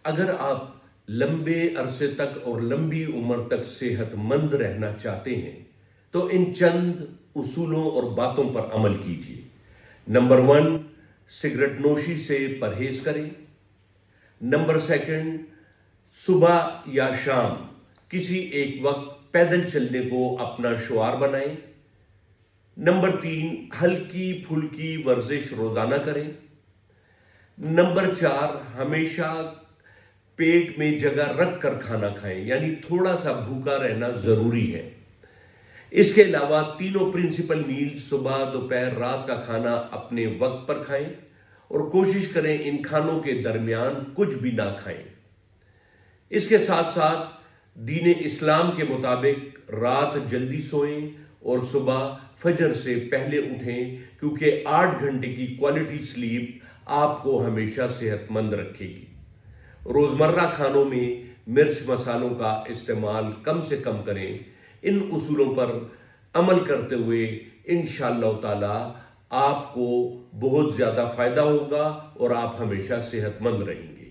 اگر آپ لمبے عرصے تک اور لمبی عمر تک صحت مند رہنا چاہتے ہیں تو ان چند اصولوں اور باتوں پر عمل کیجیے۔ نمبر 1، سگریٹ نوشی سے پرہیز کریں۔ نمبر 2، صبح یا شام کسی ایک وقت پیدل چلنے کو اپنا شعار بنائیں۔ نمبر 3، ہلکی پھلکی ورزش روزانہ کریں۔ نمبر 4، ہمیشہ پیٹ میں جگہ رکھ کر کھانا کھائیں، یعنی تھوڑا سا بھوکا رہنا ضروری ہے۔ اس کے علاوہ تینوں پرنسپل میل صبح، دوپہر، رات کا کھانا اپنے وقت پر کھائیں اور کوشش کریں ان کھانوں کے درمیان کچھ بھی نہ کھائیں۔ اس کے ساتھ ساتھ دین اسلام کے مطابق رات جلدی سوئیں اور صبح فجر سے پہلے اٹھیں، کیونکہ 8 گھنٹے کی کوالٹی سلیپ آپ کو ہمیشہ صحت مند رکھے گی۔ روزمرہ کھانوں میں مرچ مسالوں کا استعمال کم سے کم کریں۔ ان اصولوں پر عمل کرتے ہوئے انشاءاللہ تعالی آپ کو بہت زیادہ فائدہ ہوگا اور آپ ہمیشہ صحت مند رہیں گے۔